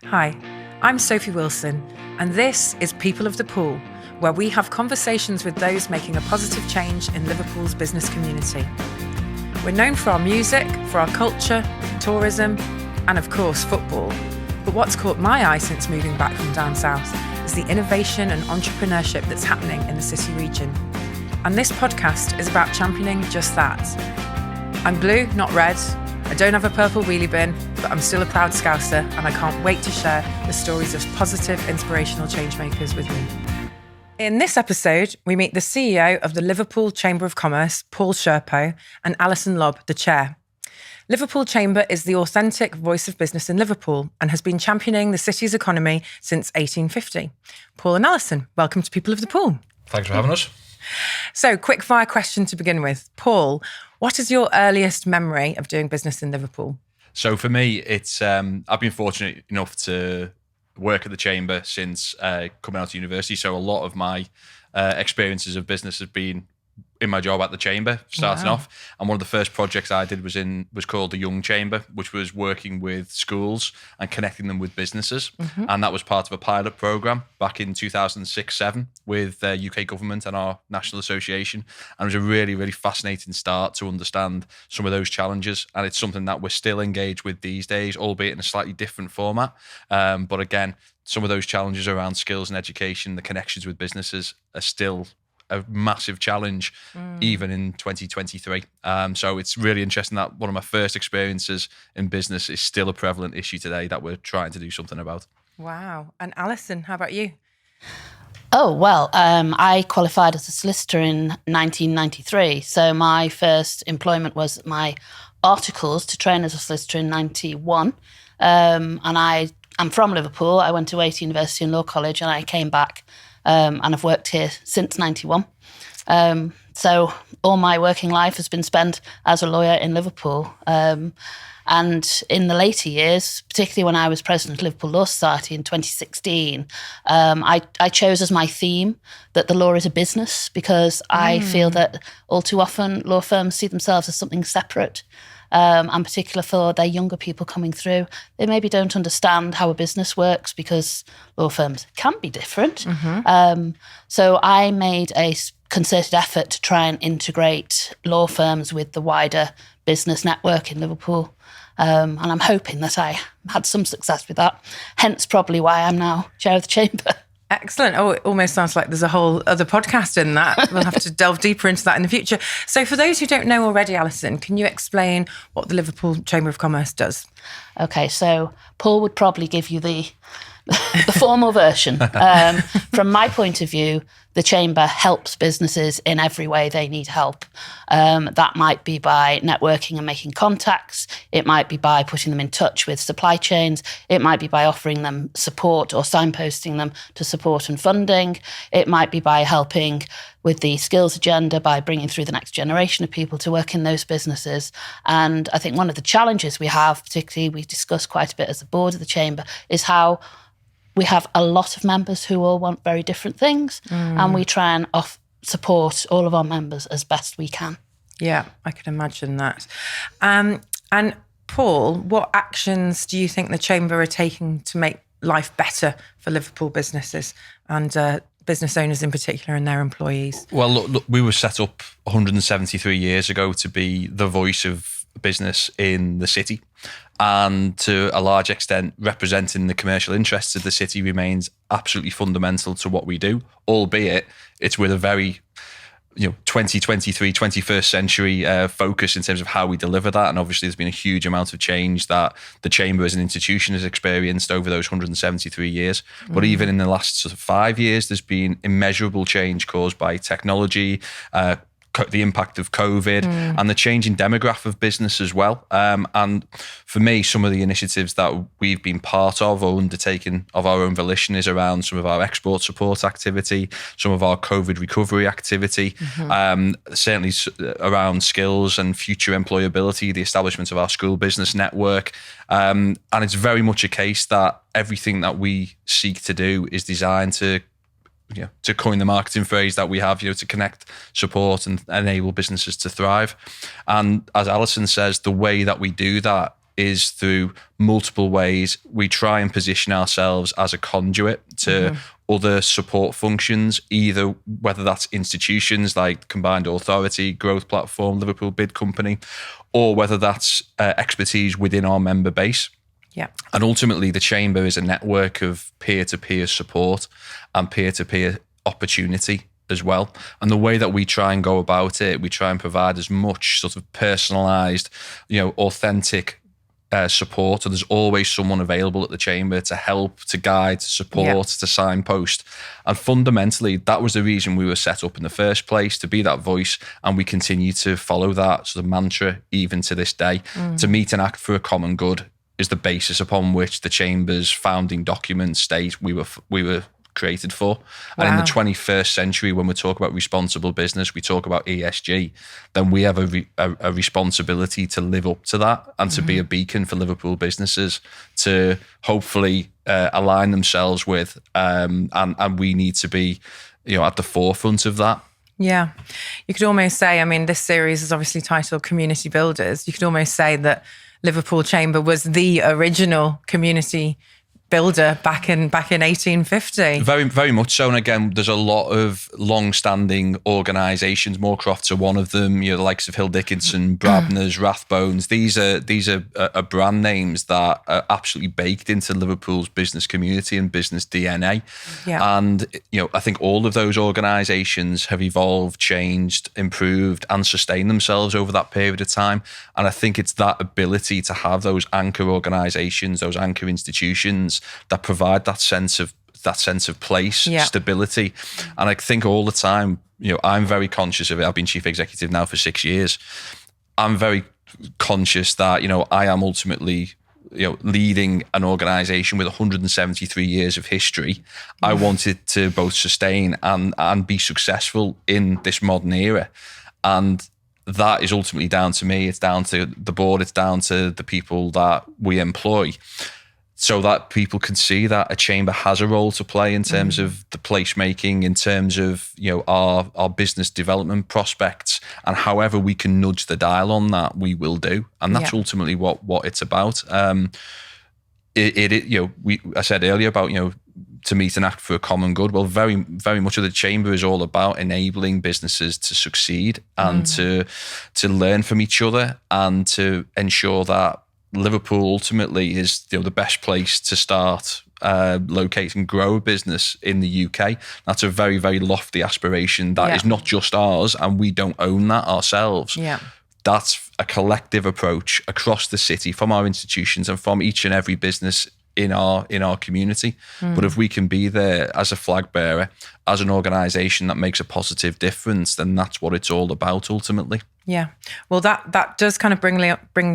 Hi, I'm Sophie Wilson, and this is People of the Pool, where we have conversations with those making a positive change in Liverpool's business community. We're known for our music, for our culture, tourism, and of course, football. But what's caught my eye since moving back from down south is the innovation and entrepreneurship that's happening in the city region. And this podcast is about championing just that. I'm blue, not red. I don't have a purple wheelie bin, but I'm still a proud Scouser, and I can't wait to share the stories of positive, inspirational changemakers with me. In this episode, we meet the CEO of the Liverpool Chamber of Commerce, Paul Cherpeau, and Alison Lobb, the chair. Liverpool Chamber is the authentic voice of business in Liverpool and has been championing the city's economy since 1850. Paul and Alison, welcome to People of the Pool. Thanks for having us. So, quick fire question to begin with. Paul, what is your earliest memory of doing business in Liverpool? So for me, it's I've been fortunate enough to work at the Chamber since coming out of university. So a lot of my experiences of business have been in my job at the Chamber, starting off. And one of the first projects I did was called the Young Chamber, which was working with schools and connecting them with businesses. Mm-hmm. And that was part of a pilot program back in 2006-07 with UK government and our national association. And it was a really, really fascinating start to understand some of those challenges. And it's something that we're still engaged with these days, albeit in a slightly different format. But again, some of those challenges around skills and education, the connections with businesses are still a massive challenge, even in 2023. So it's really interesting that one of my first experiences in business is still a prevalent issue today that we're trying to do something about. Wow. And Alison, how about you? Oh, well, I qualified as a solicitor in 1993. So my first employment was my articles to train as a solicitor in 91. And I'm from Liverpool. I went to Waiting University and Law College, and I came back and I've worked here since 91. So all my working life has been spent as a lawyer in Liverpool. And in the later years, particularly when I was president of Liverpool Law Society in 2016, I chose as my theme that the law is a business, because I feel that all too often law firms see themselves as something separate. And particular for their younger people coming through, they maybe don't understand how a business works because law firms can be different. Mm-hmm. So I made a concerted effort to try and integrate law firms with the wider business network in Liverpool. And I'm hoping that I had some success with that, hence probably why I'm now chair of the Chamber. Excellent. Oh, it almost sounds like there's a whole other podcast in that. We'll have to delve deeper into that in the future. So for those who don't know already, Alison, can you explain what the Liverpool Chamber of Commerce does? Okay, so Paul would probably give you the formal version. From my point of view, the Chamber helps businesses in every way they need help. That might be by networking and making contacts. It might be by putting them in touch with supply chains. It might be by offering them support or signposting them to support and funding. It might be by helping with the skills agenda, by bringing through the next generation of people to work in those businesses. And I think one of the challenges we have, particularly we discuss quite a bit as the board of the Chamber, is how we have a lot of members who all want very different things, and we try and support all of our members as best we can. Yeah, I can imagine that. And Paul, what actions do you think the Chamber are taking to make life better for Liverpool businesses and business owners in particular and their employees? Well, look, we were set up 173 years ago to be the voice of business in the city. And to a large extent, representing the commercial interests of the city remains absolutely fundamental to what we do, albeit it's with a very 2023, 21st century focus in terms of how we deliver that. And obviously there's been a huge amount of change that the Chamber as an institution has experienced over those 173 years. But even in the last sort of 5 years, there's been immeasurable change caused by technology, the impact of COVID and the changing demographic of business as well. And for me, some of the initiatives that we've been part of or undertaken of our own volition is around some of our export support activity, some of our COVID recovery activity, certainly around skills and future employability, the establishment of our school business network. And it's very much a case that everything that we seek to do is designed to coin the marketing phrase that we have, to connect, support and enable businesses to thrive. And as Alison says, the way that we do that is through multiple ways. We try and position ourselves as a conduit to other support functions, either whether that's institutions like Combined Authority, Growth Platform, Liverpool Bid Company, or whether that's expertise within our member base. Yeah. And ultimately, the Chamber is a network of peer-to-peer support and peer-to-peer opportunity as well. And the way that we try and go about it, we try and provide as much sort of personalised, authentic support. And there's always someone available at the Chamber to help, to guide, to support, to signpost. And fundamentally, that was the reason we were set up in the first place, to be that voice. And we continue to follow that sort of mantra even to this day. To meet and act for a common good is the basis upon which the Chamber's founding documents state we were created for. And in the 21st century, when we talk about responsible business, we talk about ESG, then we have a responsibility to live up to that and to be a beacon for Liverpool businesses to hopefully align themselves with, and we need to be at the forefront of that. Yeah. You could almost say, I mean, this series is obviously titled Community Builders. You could almost say that Liverpool Chamber was the original community builder back in 1850. Very, very much so. And again, there's a lot of long-standing organisations. Moorcroft's are one of them. The likes of Hill Dickinson, Brabner's, Rathbones. These are brand names that are absolutely baked into Liverpool's business community and business DNA. Yeah. And I think all of those organisations have evolved, changed, improved, and sustained themselves over that period of time. And I think it's that ability to have those anchor organisations, those anchor institutions that provide that sense of place, stability. And I think all the time, I'm very conscious of it. I've been chief executive now for 6 years. I'm very conscious that, I am ultimately, leading an organisation with 173 years of history. I want it to both sustain and be successful in this modern era. And that is ultimately down to me. It's down to the board. It's down to the people that we employ, so that people can see that a chamber has a role to play in terms of the placemaking, in terms of our business development prospects, and however we can nudge the dial on that, we will do, and that's ultimately what it's about. I said earlier about to meet and act for a common good. Well, very, very much of the chamber is all about enabling businesses to succeed and to learn from each other and to ensure that Liverpool ultimately is the best place to start, locate and grow a business in the UK. That's a very, very lofty aspiration that is not just ours, and we don't own that ourselves. Yeah. That's a collective approach across the city from our institutions and from each and every business in our community. But if we can be there as a flag bearer, as an organisation that makes a positive difference, then that's what it's all about ultimately. Yeah. Well, that does kind of bring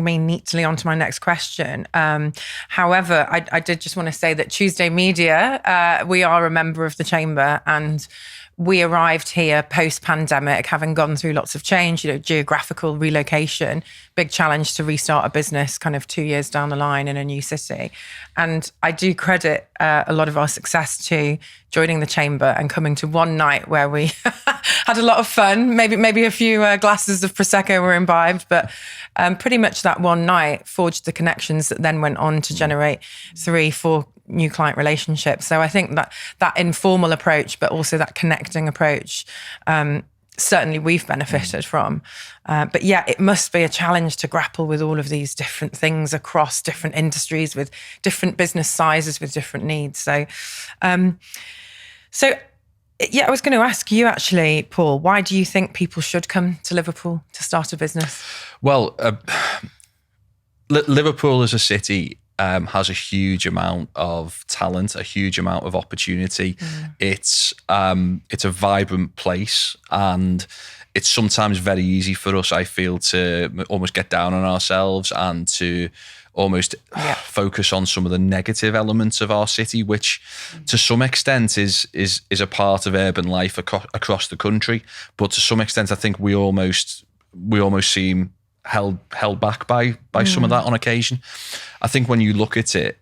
me neatly onto my next question. However, I did just want to say that Tuesday Media, we are a member of the Chamber, and we arrived here post-pandemic, having gone through lots of change, geographical relocation, big challenge to restart a business kind of 2 years down the line in a new city. And I do credit a lot of our success to joining the Chamber and coming to one night where we had a lot of fun. Maybe a few glasses of Prosecco were imbibed, but pretty much that one night forged the connections that then went on to generate 3-4 new client relationships. So I think that informal approach, but also that connecting approach, certainly we've benefited from. But yeah, it must be a challenge to grapple with all of these different things across different industries with different business sizes, with different needs. So yeah, I was going to ask you actually, Paul, why do you think people should come to Liverpool to start a business? Well, Liverpool as a city has a huge amount of talent, a huge amount of opportunity. It's a vibrant place, and it's sometimes very easy for us, I feel, to almost get down on ourselves and to almost focus on some of the negative elements of our city, which to some extent is a part of urban life across the country. But to some extent, I think we almost seem held back by some of that on occasion. I think when you look at it,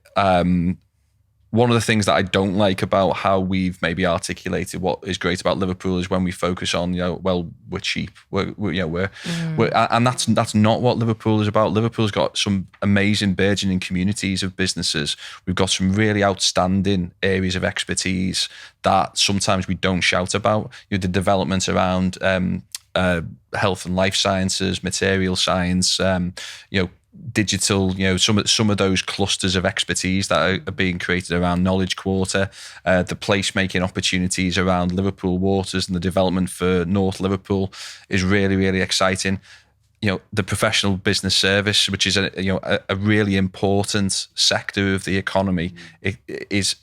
one of the things that I don't like about how we've maybe articulated what is great about Liverpool is when we focus on, we're cheap, we're and that's not what Liverpool is about. Liverpool's got some amazing burgeoning communities of businesses. We've got some really outstanding areas of expertise that sometimes we don't shout about. The development around health and life sciences, material science, digital, some of those clusters of expertise that are being created around Knowledge Quarter, the placemaking opportunities around Liverpool Waters and the development for North Liverpool is really, really exciting. The professional business service, which is a really important sector of the economy, it is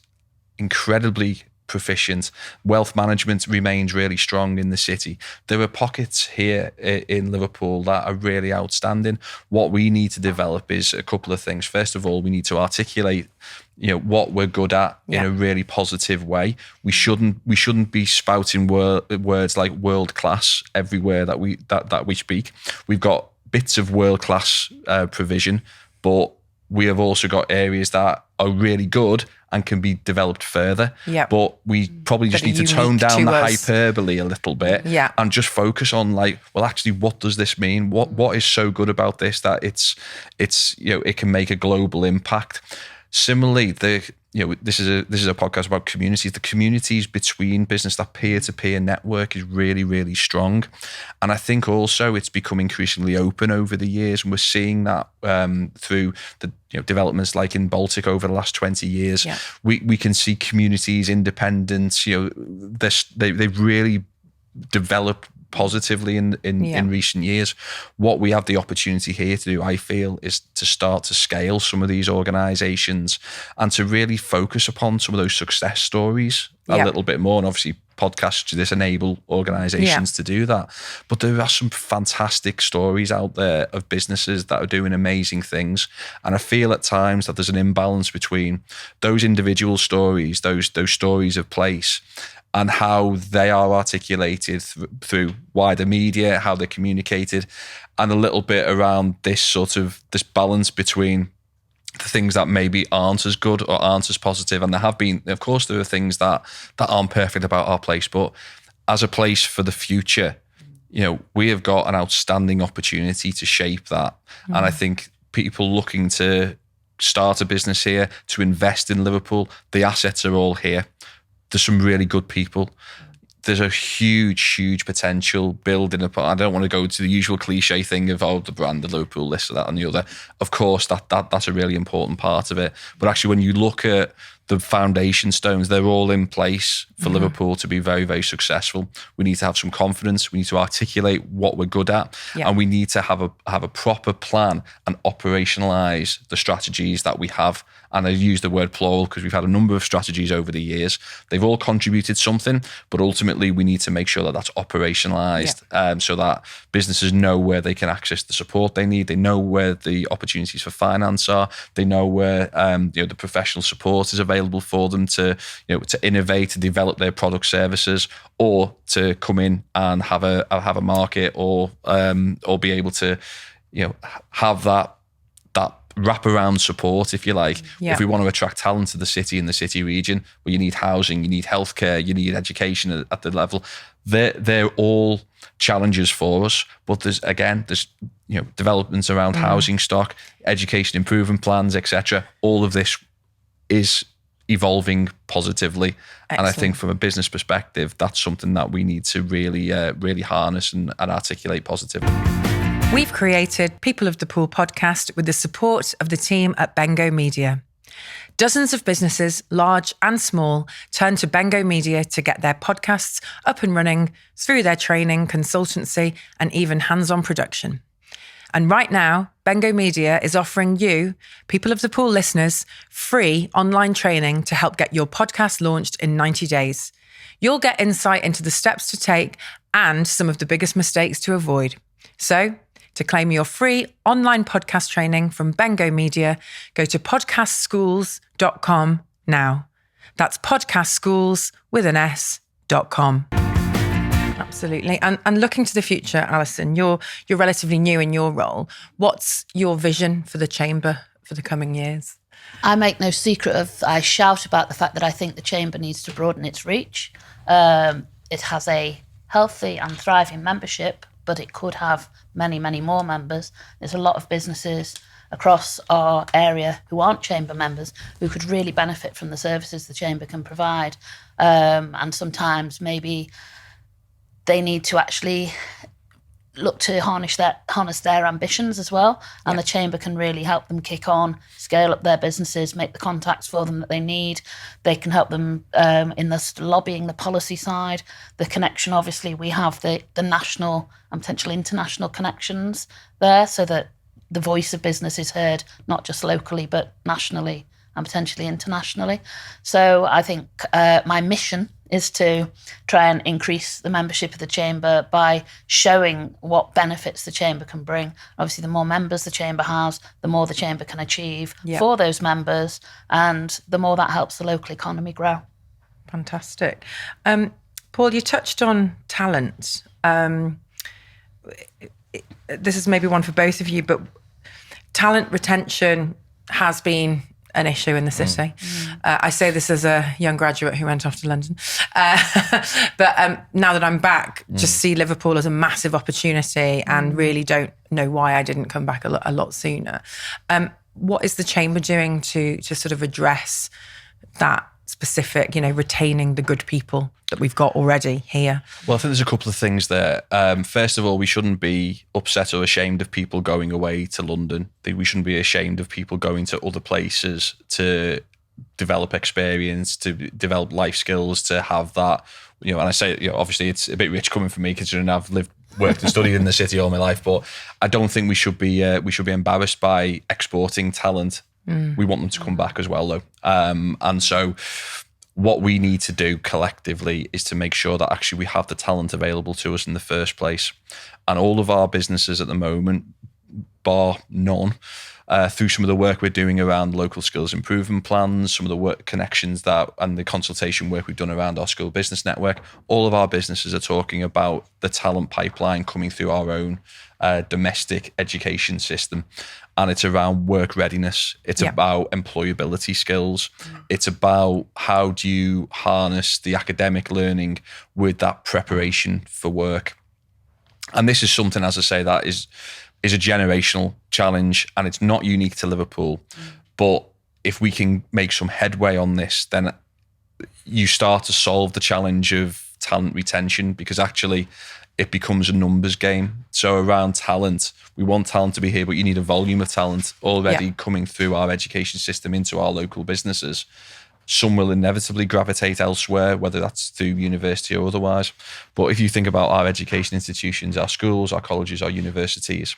incredibly proficient. Wealth management remains really strong in the city. There are pockets here in Liverpool that are really outstanding. What we need to develop is a couple of things. First of all, we need to articulate what we're good at in a really positive way. We shouldn't be spouting words like world class everywhere that we speak. We've got bits of world class provision, but we have also got areas that are really good and can be developed further. But we probably just need to tone down the hyperbole a little bit and just focus on actually, what does this mean? What is so good about this that it can make a global impact? Similarly, this is a podcast about communities. The communities between business, that peer-to-peer network is really, really strong. And I think also it's become increasingly open over the years. And we're seeing that through the developments like in Baltic over the last 20 years. We can see communities, independence, they've really developed positively in recent years. What we have the opportunity here to do, I feel, is to start to scale some of these organisations and to really focus upon some of those success stories a little bit more. And obviously podcasts to this enable organisations to do that. But there are some fantastic stories out there of businesses that are doing amazing things. And I feel at times that there's an imbalance between those individual stories, those stories of place, and how they are articulated through wider media, how they're communicated, and a little bit around this balance between the things that maybe aren't as good or aren't as positive. And there have been, of course, there are things that aren't perfect about our place, but as a place for the future, we have got an outstanding opportunity to shape that. And I think people looking to start a business here, to invest in Liverpool, the assets are all here. There's some really good people. There's a huge potential building upon. I don't want to go to the usual cliche thing of, the brand, the Liverpool, this or that and the other. Of course, that's a really important part of it. But actually, when you look at the foundation stones, they're all in place for Liverpool to be very, very successful. We need to have some confidence. We need to articulate what we're good at, and we need to have a proper plan and operationalize the strategies that we have. And I use the word plural because we've had a number of strategies over the years. They've all contributed something, but ultimately we need to make sure that that's operationalized, so that businesses know where they can access the support they need. They know where the opportunities for finance are. They know where the professional support is available for them to innovate, to develop their product services, or to come in and have a market, or be able to have that wraparound support, if you like. If we want to attract talent to the city and the city region, well, you need housing, you need healthcare, you need education at the level. They're all challenges for us, but there's developments around housing stock, education improvement plans, etc. All of this is evolving positively. Excellent. And I think from a business perspective, that's something that we need to really harness and articulate positively. We've created People of the Pool podcast with the support of the team at Bengo Media. Dozens of businesses, large and small, turn to Bengo Media to get their podcasts up and running through their training, consultancy, and even hands-on production. And right now, Bengo Media is offering you, People of the Pool listeners, free online training to help get your podcast launched in 90 days. You'll get insight into the steps to take and some of the biggest mistakes to avoid. So, to claim your free online podcast training from Bengo Media, go to podcastschools.com now. That's podcastschools.com. Absolutely. And looking to the future, Alison, you're relatively new in your role. What's your vision for the Chamber for the coming years? I make no secret of, I shout about the fact that I think the Chamber needs to broaden its reach. It has a healthy and thriving membership, but it could have many, many more members. There's a lot of businesses across our area who aren't Chamber members who could really benefit from the services the Chamber can provide. And sometimes maybe they need to actually look to harness their ambitions as well, and the Chamber can really help them kick on, scale up their businesses, make the contacts for them that they need. They can help them in the lobbying, the policy side, the connection. Obviously, we have the national and potential international connections there, so that the voice of business is heard not just locally but nationally and potentially internationally. So I think my mission is to try and increase the membership of the Chamber by showing what benefits the Chamber can bring. Obviously, the more members the Chamber has, the more the Chamber can achieve for those members, and the more that helps the local economy grow. Fantastic. Paul, you touched on talent. This is maybe one for both of you, but talent retention has been an issue in the city. I say this as a young graduate who went off to London. But now that I'm back, just see Liverpool as a massive opportunity and really don't know why I didn't come back a lot sooner. What is the Chamber doing to sort of address that specific, retaining the good people that we've got already here? Well, I think there's a couple of things there. First of all, we shouldn't be upset or ashamed of people going away to London. We shouldn't be ashamed of people going to other places to develop experience, to develop life skills, to have that. And I say, obviously it's a bit rich coming from me considering I've worked and studied in the city all my life, but I don't think we should be embarrassed by exporting talent. We want them to come back as well, though. And so what we need to do collectively is to make sure that actually we have the talent available to us in the first place. And all of our businesses at the moment, bar none, through some of the work we're doing around local skills improvement plans, some of the work connections and the consultation work we've done around our school business network, all of our businesses are talking about the talent pipeline coming through our own domestic education system. And it's around work readiness. It's about employability skills. It's about how do you harness the academic learning with that preparation for work. And this is something, as I say, that is a generational challenge, and it's not unique to Liverpool. But if we can make some headway on this, then you start to solve the challenge of talent retention, because actually it becomes a numbers game. So around talent, we want talent to be here, but you need a volume of talent already coming through our education system into our local businesses. Some will inevitably gravitate elsewhere, whether that's through university or otherwise. But if you think about our education institutions, our schools, our colleges, our universities,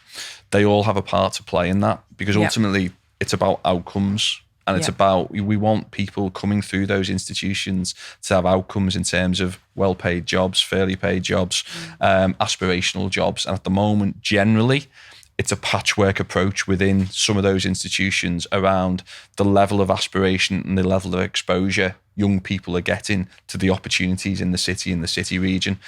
they all have a part to play in that, because ultimately it's about outcomes. And it's about, we want people coming through those institutions to have outcomes in terms of well-paid jobs, fairly paid jobs, aspirational jobs. And at the moment, generally, it's a patchwork approach within some of those institutions around the level of aspiration and the level of exposure young people are getting to the opportunities in the city region.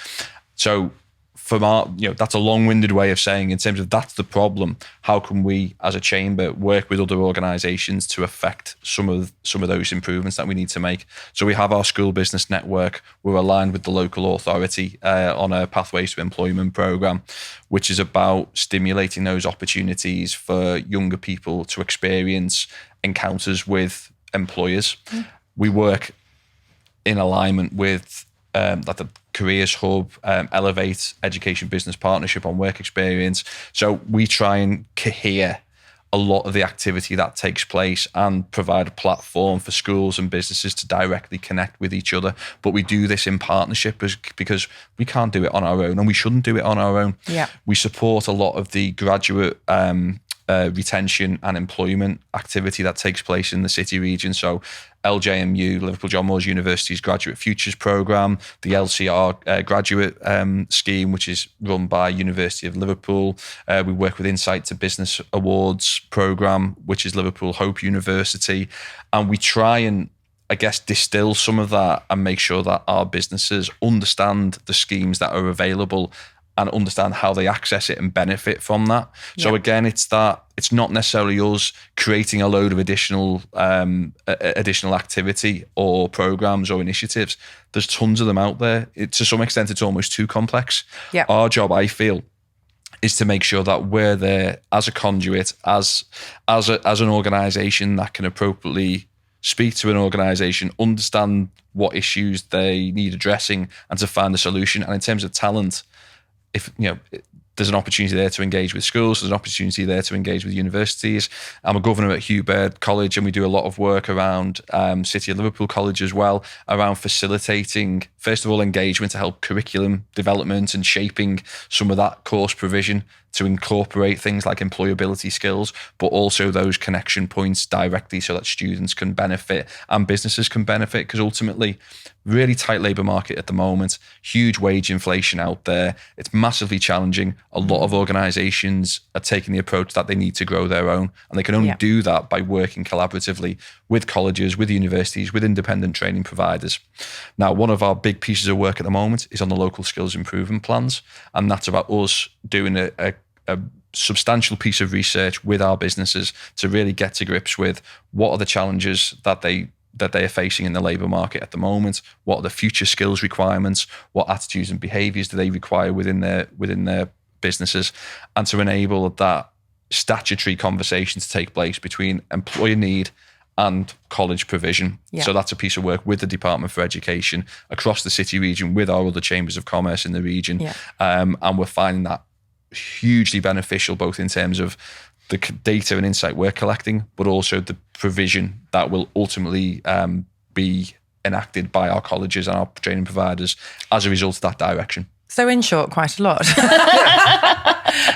So from that's a long-winded way of saying, in terms of that's the problem, how can we as a chamber work with other organisations to affect some of those improvements that we need to make? So we have our school business network. We're aligned with the local authority on a Pathways to Employment programme, which is about stimulating those opportunities for younger people to experience encounters with employers. We work in alignment with the Careers Hub, Elevate Education Business Partnership on work experience. So we try and cohere a lot of the activity that takes place and provide a platform for schools and businesses to directly connect with each other. But we do this in partnership because we can't do it on our own, and we shouldn't do it on our own. We support a lot of the graduate retention and employment activity that takes place in the city region. So LJMU, Liverpool John Moores University's Graduate Futures Programme, the LCR graduate scheme, which is run by University of Liverpool. We work with Insight to Business Awards Programme, which is Liverpool Hope University. And we try and, I guess, distill some of that and make sure that our businesses understand the schemes that are available and understand how they access it and benefit from that. So again, it's not necessarily us creating a load of additional activity or programs or initiatives. There's tons of them out there. To some extent, it's almost too complex. Yeah. Our job, I feel, is to make sure that we're there as a conduit, as an organisation that can appropriately speak to an organisation, understand what issues they need addressing, and to find a solution. And in terms of talent, if there's an opportunity there to engage with schools, there's an opportunity there to engage with universities. I'm a governor at Hugh Baird College, and we do a lot of work around City of Liverpool College as well, around facilitating, first of all, engagement to help curriculum development and shaping some of that course provision to incorporate things like employability skills, but also those connection points directly so that students can benefit and businesses can benefit. Because ultimately, really tight labour market at the moment, huge wage inflation out there. It's massively challenging. A lot of organisations are taking the approach that they need to grow their own, and they can only do that by working collaboratively with colleges, with universities, with independent training providers. Now, one of our big pieces of work at the moment is on the local skills improvement plans, and that's about us doing a substantial piece of research with our businesses to really get to grips with what are the challenges that they are facing in the labour market at the moment, what are the future skills requirements, what attitudes and behaviours do they require within their businesses, and to enable that statutory conversation to take place between employer need and college provision. So that's a piece of work with the Department for Education across the city region, with our other chambers of commerce in the region, and we're finding that hugely beneficial, both in terms of the data and insight we're collecting, but also the provision that will ultimately be enacted by our colleges and our training providers as a result of that direction. So in short, quite a lot.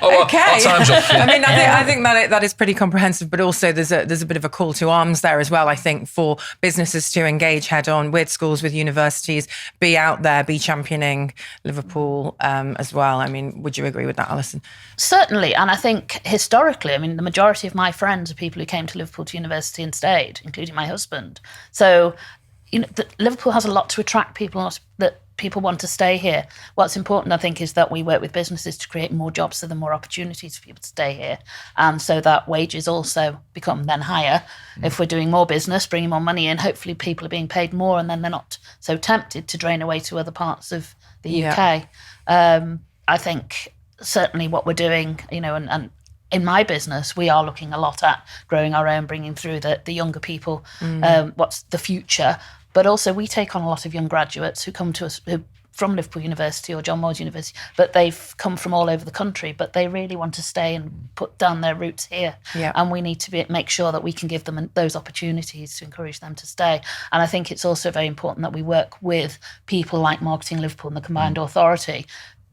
Okay. Our time's up. I mean, I think that is pretty comprehensive, but also there's a bit of a call to arms there as well, I think, for businesses to engage head on with schools, with universities, be out there, be championing Liverpool as well. I mean, would you agree with that, Alison? Certainly. And I think historically, I mean, the majority of my friends are people who came to Liverpool to university and stayed, including my husband. So, Liverpool has a lot to attract people that people want to stay here. What's important, I think, is that we work with businesses to create more jobs, so there are more opportunities for people to stay here, and so that wages also become then higher. If we're doing more business, bringing more money in, hopefully people are being paid more, and then they're not so tempted to drain away to other parts of the UK. I think certainly what we're doing, and in my business, we are looking a lot at growing our own, bringing through the younger people, what's the future. But also we take on a lot of young graduates who come to us from Liverpool University or John Moores University, but they've come from all over the country, but they really want to stay and put down their roots here. And we need to make sure that we can give them those opportunities to encourage them to stay. And I think it's also very important that we work with people like Marketing Liverpool and the Combined Authority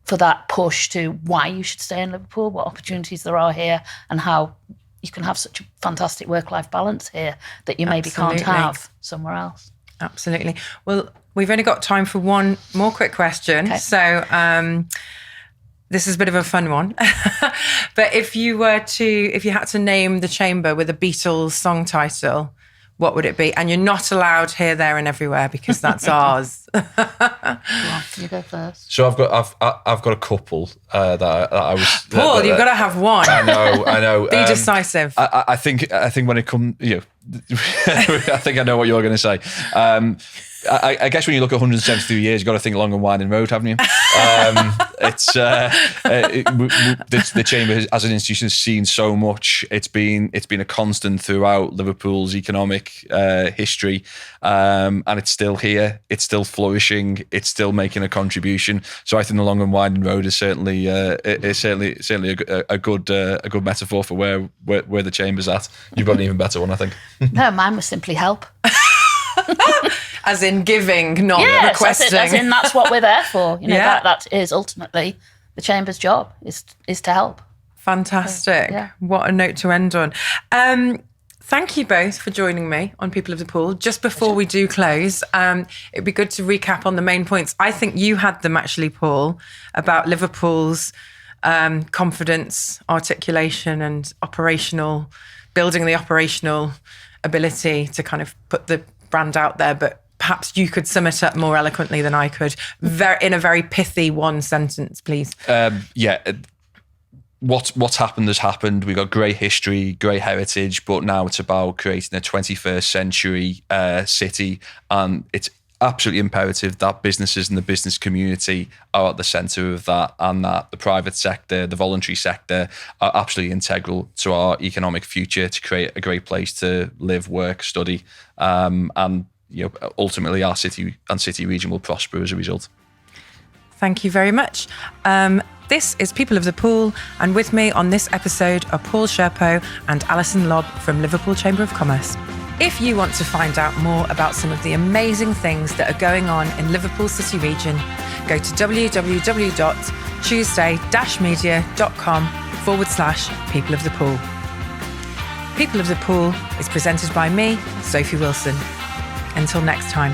for that push to why you should stay in Liverpool, what opportunities there are here, and how you can have such a fantastic work-life balance here that you maybe can't have somewhere else. Absolutely. Well, we've only got time for one more quick question. Okay. So this is a bit of a fun one. But if you had to name the chamber with a Beatles song title, what would it be? And you're not allowed here, there, and everywhere because that's ours. Well, you go first. So I've got a couple that I was. Paul, you've got to have one. I know. Be decisive. I think when it comes, I think I know what you're going to say. I guess when you look at 173 years, you've got to think Long and Winding Road, haven't you? The Chamber as an institution has seen so much. It's been a constant throughout Liverpool's economic history, and it's still here. It's still flourishing. It's still making a contribution. So I think the Long and Winding Road is certainly a good metaphor for where the Chamber's at. You've got an even better one, I think. No, mine was simply help. As in giving, not requesting. As in that's what we're there for. That is ultimately the Chamber's job, is to help. Fantastic. So, what a note to end on. Thank you both for joining me on People of the Pool. Just before we do close, it'd be good to recap on the main points. I think you had them actually, Paul, about Liverpool's confidence, articulation and building the operational ability to kind of put the brand out there, but perhaps you could sum it up more eloquently than I could, in a very pithy one sentence, please. What's happened has happened. We've got great history, great heritage, but now it's about creating a 21st century city. And it's absolutely imperative that businesses and the business community are at the centre of that, and that the private sector, the voluntary sector, are absolutely integral to our economic future to create a great place to live, work, study, and ultimately our city and city region will prosper as a result. Thank you very much. This is People of the Pool, and with me on this episode are Paul Cherpeau and Alison Lobb from Liverpool Chamber of Commerce. If you want to find out more about some of the amazing things that are going on in Liverpool City Region, go to www.tuesday-media.com/People of the Pool. People of the Pool is presented by me, Sophie Wilson. Until next time.